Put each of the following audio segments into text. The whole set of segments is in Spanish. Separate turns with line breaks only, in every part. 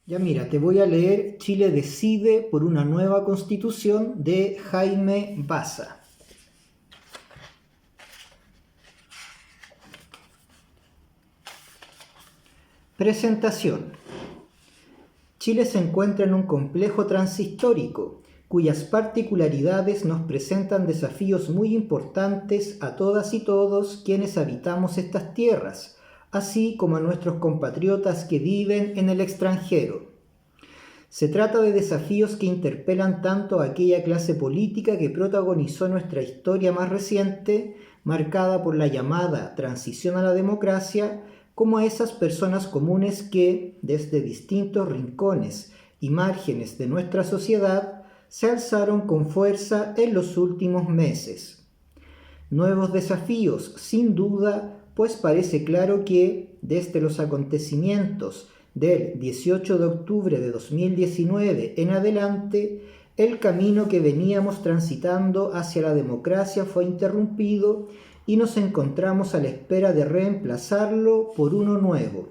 Ya mira, te voy a leer Chile decide por una nueva constitución de Jaime Baza. Presentación. Chile se encuentra en un complejo transhistórico, cuyas particularidades nos presentan desafíos muy importantes a todas y todos quienes habitamos estas tierras, así como a nuestros compatriotas que viven en el extranjero. Se trata de desafíos que interpelan tanto a aquella clase política que protagonizó nuestra historia más reciente, marcada por la llamada transición a la democracia, como a esas personas comunes que, desde distintos rincones y márgenes de nuestra sociedad, se alzaron con fuerza en los últimos meses. Nuevos desafíos, sin duda, pues parece claro que, desde los acontecimientos del 18 de octubre de 2019 en adelante, el camino que veníamos transitando hacia la democracia fue interrumpido y nos encontramos a la espera de reemplazarlo por uno nuevo.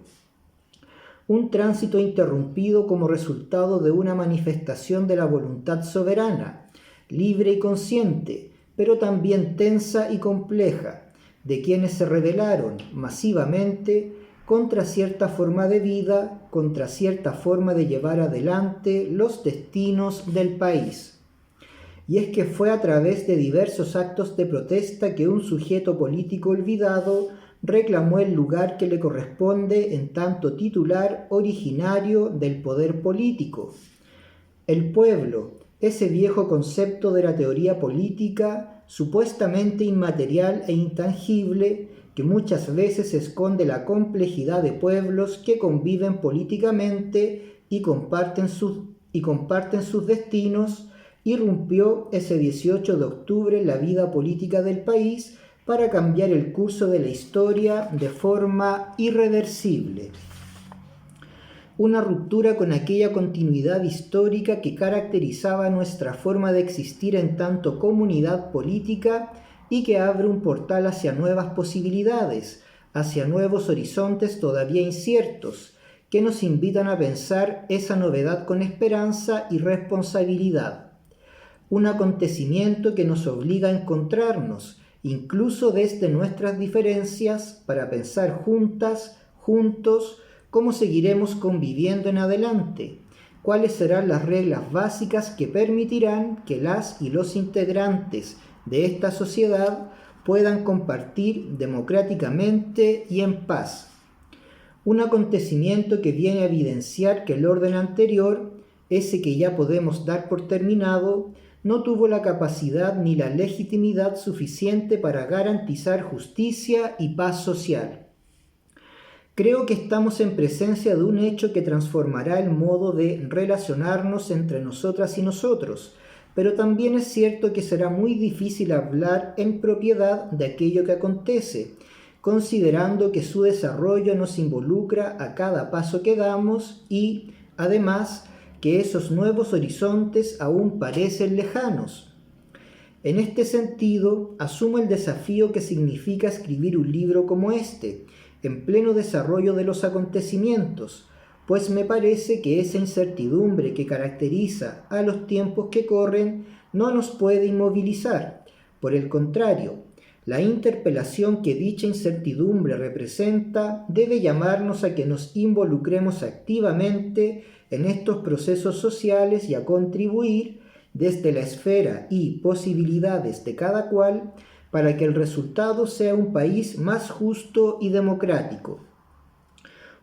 Un tránsito interrumpido como resultado de una manifestación de la voluntad soberana, libre y consciente, pero también tensa y compleja, de quienes se rebelaron masivamente contra cierta forma de vida, contra cierta forma de llevar adelante los destinos del país. Y es que fue a través de diversos actos de protesta que un sujeto político olvidado reclamó el lugar que le corresponde en tanto titular originario del poder político. El pueblo, ese viejo concepto de la teoría política, supuestamente inmaterial e intangible, que muchas veces esconde la complejidad de pueblos que conviven políticamente y comparten sus destinos, irrumpió ese 18 de octubre en la vida política del país para cambiar el curso de la historia de forma irreversible. Una ruptura con aquella continuidad histórica que caracterizaba nuestra forma de existir en tanto comunidad política y que abre un portal hacia nuevas posibilidades, hacia nuevos horizontes todavía inciertos, que nos invitan a pensar esa novedad con esperanza y responsabilidad. Un acontecimiento que nos obliga a encontrarnos, incluso desde nuestras diferencias, para pensar juntos, cómo seguiremos conviviendo en adelante, cuáles serán las reglas básicas que permitirán que las y los integrantes de esta sociedad puedan compartir democráticamente y en paz. Un acontecimiento que viene a evidenciar que el orden anterior, ese que ya podemos dar por terminado, no tuvo la capacidad ni la legitimidad suficiente para garantizar justicia y paz social. Creo que estamos en presencia de un hecho que transformará el modo de relacionarnos entre nosotras y nosotros, pero también es cierto que será muy difícil hablar en propiedad de aquello que acontece, considerando que su desarrollo nos involucra a cada paso que damos y, además, que esos nuevos horizontes aún parecen lejanos. En este sentido, asumo el desafío que significa escribir un libro como este, en pleno desarrollo de los acontecimientos, pues me parece que esa incertidumbre que caracteriza a los tiempos que corren no nos puede inmovilizar. Por el contrario, la interpelación que dicha incertidumbre representa debe llamarnos a que nos involucremos activamente en estos procesos sociales y a contribuir desde la esfera y posibilidades de cada cual para que el resultado sea un país más justo y democrático.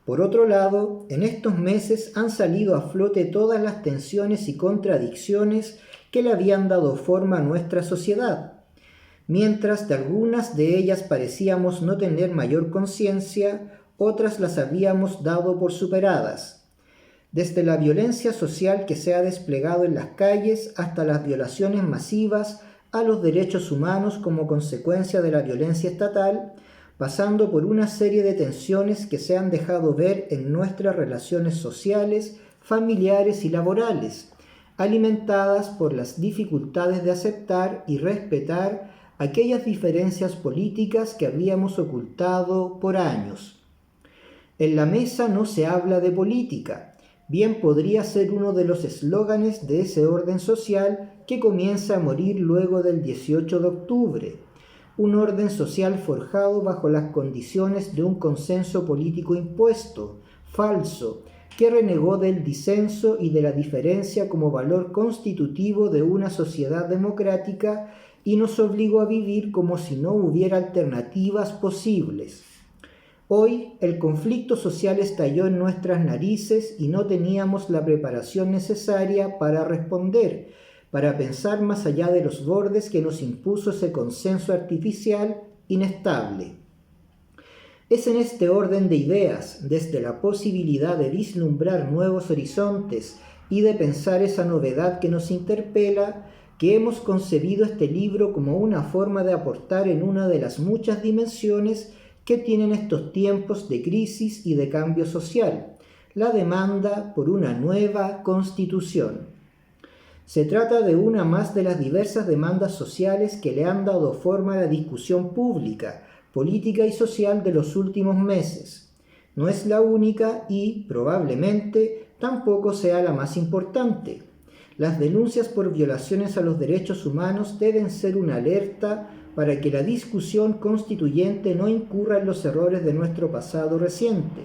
Por otro lado, en estos meses han salido a flote todas las tensiones y contradicciones que le habían dado forma a nuestra sociedad. Mientras de algunas de ellas parecíamos no tener mayor conciencia, otras las habíamos dado por superadas. Desde la violencia social que se ha desplegado en las calles hasta las violaciones masivas a los derechos humanos como consecuencia de la violencia estatal, pasando por una serie de tensiones que se han dejado ver en nuestras relaciones sociales, familiares y laborales, alimentadas por las dificultades de aceptar y respetar aquellas diferencias políticas que habíamos ocultado por años. En la mesa no se habla de política, bien podría ser uno de los eslóganes de ese orden social que comienza a morir luego del 18 de octubre, un orden social forjado bajo las condiciones de un consenso político impuesto, falso, que renegó del disenso y de la diferencia como valor constitutivo de una sociedad democrática y nos obligó a vivir como si no hubiera alternativas posibles. Hoy el conflicto social estalló en nuestras narices y no teníamos la preparación necesaria para responder, para pensar más allá de los bordes que nos impuso ese consenso artificial inestable. Es en este orden de ideas, desde la posibilidad de vislumbrar nuevos horizontes y de pensar esa novedad que nos interpela, que hemos concebido este libro como una forma de aportar en una de las muchas dimensiones que tienen estos tiempos de crisis y de cambio social, la demanda por una nueva constitución. Se trata de una más de las diversas demandas sociales que le han dado forma a la discusión pública, política y social de los últimos meses. No es la única y, probablemente, tampoco sea la más importante. Las denuncias por violaciones a los derechos humanos deben ser una alerta para que la discusión constituyente no incurra en los errores de nuestro pasado reciente.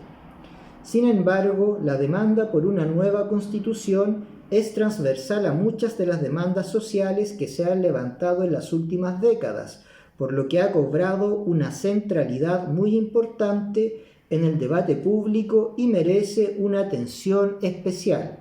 Sin embargo, la demanda por una nueva constitución es transversal a muchas de las demandas sociales que se han levantado en las últimas décadas, por lo que ha cobrado una centralidad muy importante en el debate público y merece una atención especial.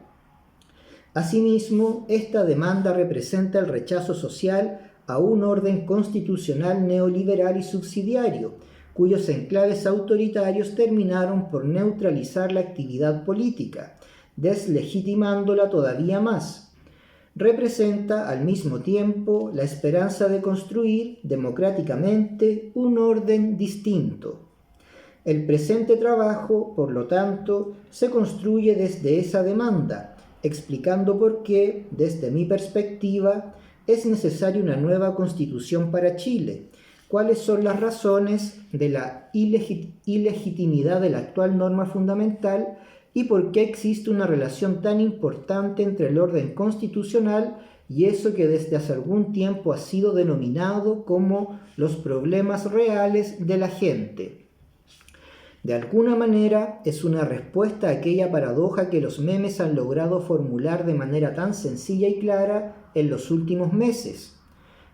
Asimismo, esta demanda representa el rechazo social a un orden constitucional neoliberal y subsidiario, cuyos enclaves autoritarios terminaron por neutralizar la actividad política, deslegitimándola todavía más. Representa al mismo tiempo la esperanza de construir democráticamente un orden distinto. El presente trabajo, por lo tanto, se construye desde esa demanda, explicando por qué, desde mi perspectiva, es necesaria una nueva constitución para Chile, cuáles son las razones de la ilegitimidad de la actual norma fundamental y por qué existe una relación tan importante entre el orden constitucional y eso que desde hace algún tiempo ha sido denominado como los problemas reales de la gente. De alguna manera es una respuesta a aquella paradoja que los memes han logrado formular de manera tan sencilla y clara en los últimos meses.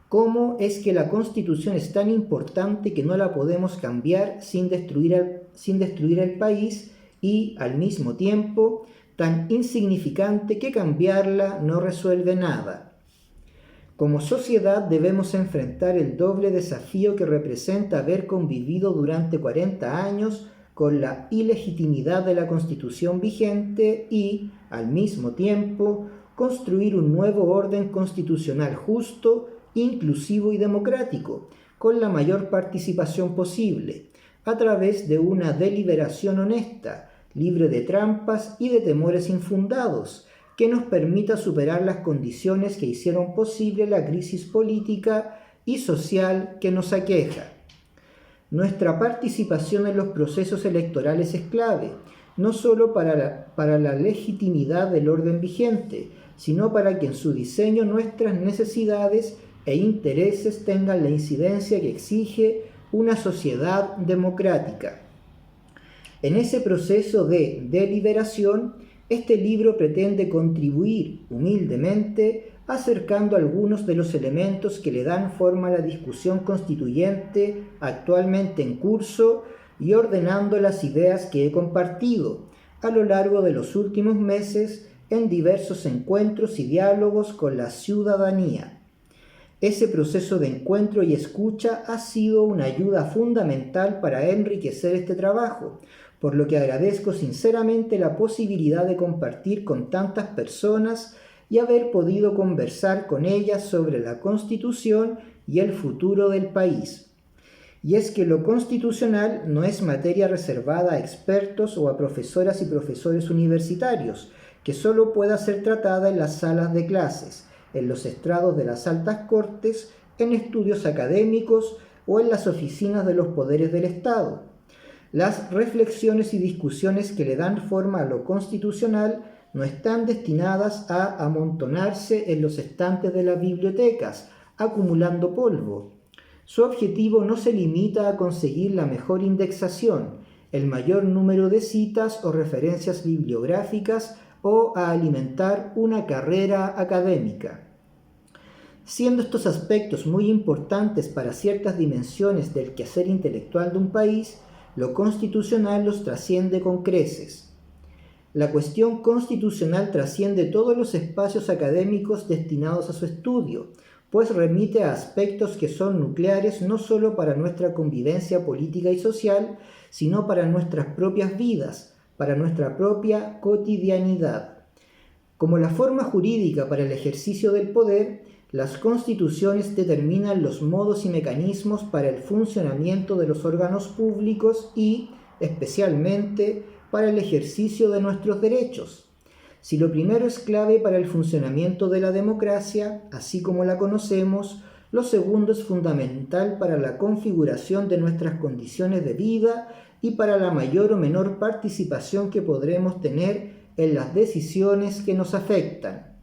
¿Cómo es que la Constitución es tan importante que no la podemos cambiar sin destruir el país y, al mismo tiempo, tan insignificante que cambiarla no resuelve nada? Como sociedad debemos enfrentar el doble desafío que representa haber convivido durante 40 años con la ilegitimidad de la Constitución vigente y, al mismo tiempo, construir un nuevo orden constitucional justo, inclusivo y democrático, con la mayor participación posible, a través de una deliberación honesta, libre de trampas y de temores infundados, que nos permita superar las condiciones que hicieron posible la crisis política y social que nos aqueja. Nuestra participación en los procesos electorales es clave, no solo para la legitimidad del orden vigente, sino para que en su diseño nuestras necesidades e intereses tengan la incidencia que exige una sociedad democrática. En ese proceso de deliberación, este libro pretende contribuir humildemente acercando algunos de los elementos que le dan forma a la discusión constituyente actualmente en curso y ordenando las ideas que he compartido a lo largo de los últimos meses en diversos encuentros y diálogos con la ciudadanía. Ese proceso de encuentro y escucha ha sido una ayuda fundamental para enriquecer este trabajo, por lo que agradezco sinceramente la posibilidad de compartir con tantas personas y haber podido conversar con ellas sobre la Constitución y el futuro del país. Y es que lo constitucional no es materia reservada a expertos o a profesoras y profesores universitarios, que solo pueda ser tratada en las salas de clases, en los estrados de las altas cortes, en estudios académicos o en las oficinas de los poderes del Estado. Las reflexiones y discusiones que le dan forma a lo constitucional no están destinadas a amontonarse en los estantes de las bibliotecas, acumulando polvo. Su objetivo no se limita a conseguir la mejor indexación, el mayor número de citas o referencias bibliográficas o a alimentar una carrera académica. Siendo estos aspectos muy importantes para ciertas dimensiones del quehacer intelectual de un país, lo constitucional los trasciende con creces. La cuestión constitucional trasciende todos los espacios académicos destinados a su estudio, pues remite a aspectos que son nucleares no solo para nuestra convivencia política y social, sino para nuestras propias vidas, para nuestra propia cotidianidad. Como la forma jurídica para el ejercicio del poder, las constituciones determinan los modos y mecanismos para el funcionamiento de los órganos públicos y, especialmente, para el ejercicio de nuestros derechos. Si lo primero es clave para el funcionamiento de la democracia, así como la conocemos, lo segundo es fundamental para la configuración de nuestras condiciones de vida y para la mayor o menor participación que podremos tener en las decisiones que nos afectan.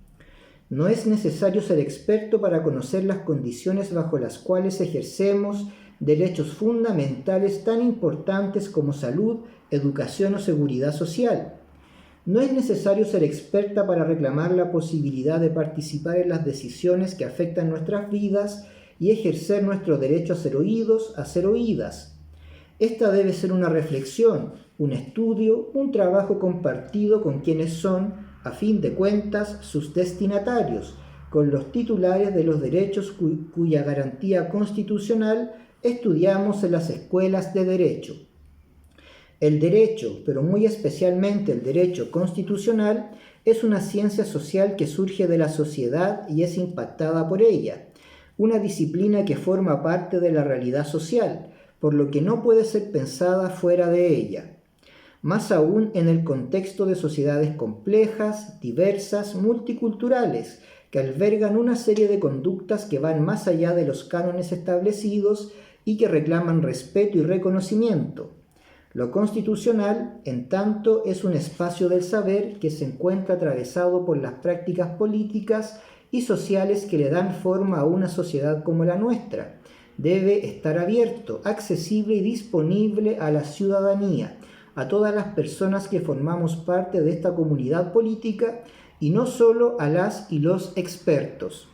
No es necesario ser experto para conocer las condiciones bajo las cuales ejercemos derechos fundamentales tan importantes como salud, educación o seguridad social. No es necesario ser experta para reclamar la posibilidad de participar en las decisiones que afectan nuestras vidas y ejercer nuestro derecho a ser oídos, a ser oídas. Esta debe ser una reflexión, un estudio, un trabajo compartido con quienes son, a fin de cuentas, sus destinatarios, con los titulares de los derechos cuya garantía constitucional estudiamos en las escuelas de derecho. El derecho, pero muy especialmente el derecho constitucional, es una ciencia social que surge de la sociedad y es impactada por ella, una disciplina que forma parte de la realidad social, por lo que no puede ser pensada fuera de ella. Más aún en el contexto de sociedades complejas, diversas, multiculturales, que albergan una serie de conductas que van más allá de los cánones establecidos y que reclaman respeto y reconocimiento. Lo constitucional, en tanto, es un espacio del saber que se encuentra atravesado por las prácticas políticas y sociales que le dan forma a una sociedad como la nuestra. Debe estar abierto, accesible y disponible a la ciudadanía, a todas las personas que formamos parte de esta comunidad política y no solo a las y los expertos.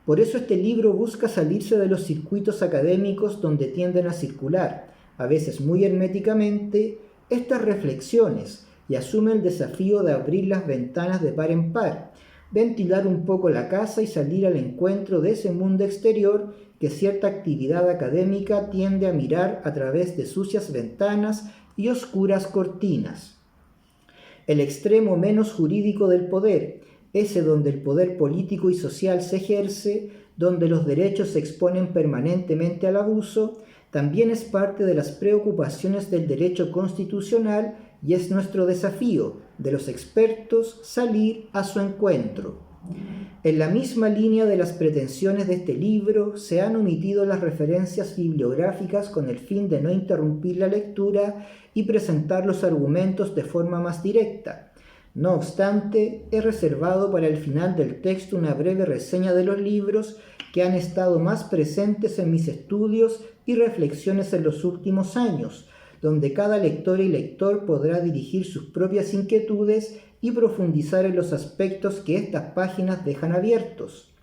Por eso este libro busca salirse de los circuitos académicos donde tienden a circular, a veces muy herméticamente, estas reflexiones y asume el desafío de abrir las ventanas de par en par, ventilar un poco la casa y salir al encuentro de ese mundo exterior que cierta actividad académica tiende a mirar a través de sucias ventanas y oscuras cortinas. El extremo menos jurídico del poder, ese donde el poder político y social se ejerce, donde los derechos se exponen permanentemente al abuso, también es parte de las preocupaciones del derecho constitucional y es nuestro desafío, de los expertos, salir a su encuentro. En la misma línea de las pretensiones de este libro, se han omitido las referencias bibliográficas con el fin de no interrumpir la lectura y presentar los argumentos de forma más directa. No obstante, he reservado para el final del texto una breve reseña de los libros que han estado más presentes en mis estudios y reflexiones en los últimos años, donde cada lectora y lector podrá dirigir sus propias inquietudes y profundizar en los aspectos que estas páginas dejan abiertos.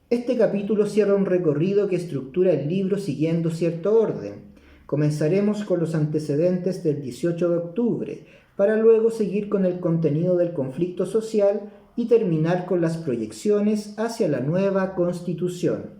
Este capítulo cierra un recorrido que estructura el libro siguiendo cierto orden. Comenzaremos con los antecedentes del 18 de octubre, para luego seguir con el contenido del conflicto social y terminar con las proyecciones hacia la nueva Constitución.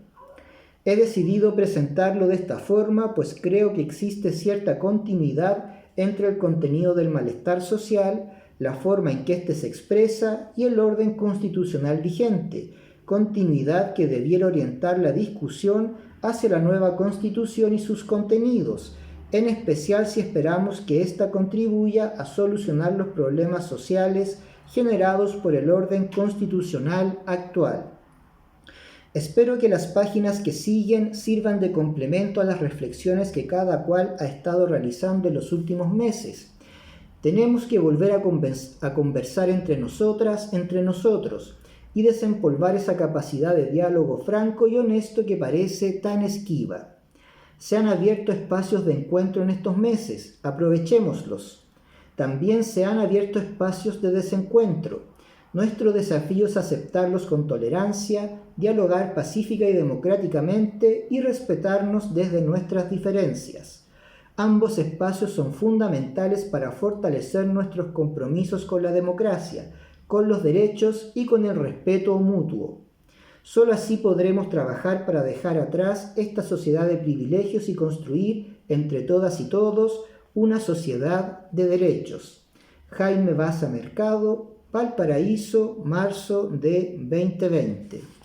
He decidido presentarlo de esta forma, pues creo que existe cierta continuidad entre el contenido del malestar social, la forma en que éste se expresa y el orden constitucional vigente, continuidad que debiera orientar la discusión hacia la nueva Constitución y sus contenidos, en especial si esperamos que ésta contribuya a solucionar los problemas sociales generados por el orden constitucional actual. Espero que las páginas que siguen sirvan de complemento a las reflexiones que cada cual ha estado realizando en los últimos meses. Tenemos que volver a conversar entre nosotras, entre nosotros, y desempolvar esa capacidad de diálogo franco y honesto que parece tan esquiva. Se han abierto espacios de encuentro en estos meses, aprovechémoslos. También se han abierto espacios de desencuentro. Nuestro desafío es aceptarlos con tolerancia, dialogar pacífica y democráticamente y respetarnos desde nuestras diferencias. Ambos espacios son fundamentales para fortalecer nuestros compromisos con la democracia, con los derechos y con el respeto mutuo. Solo así podremos trabajar para dejar atrás esta sociedad de privilegios y construir, entre todas y todos, una sociedad de derechos. Jaime Baza Mercado, Valparaíso, marzo de 2020.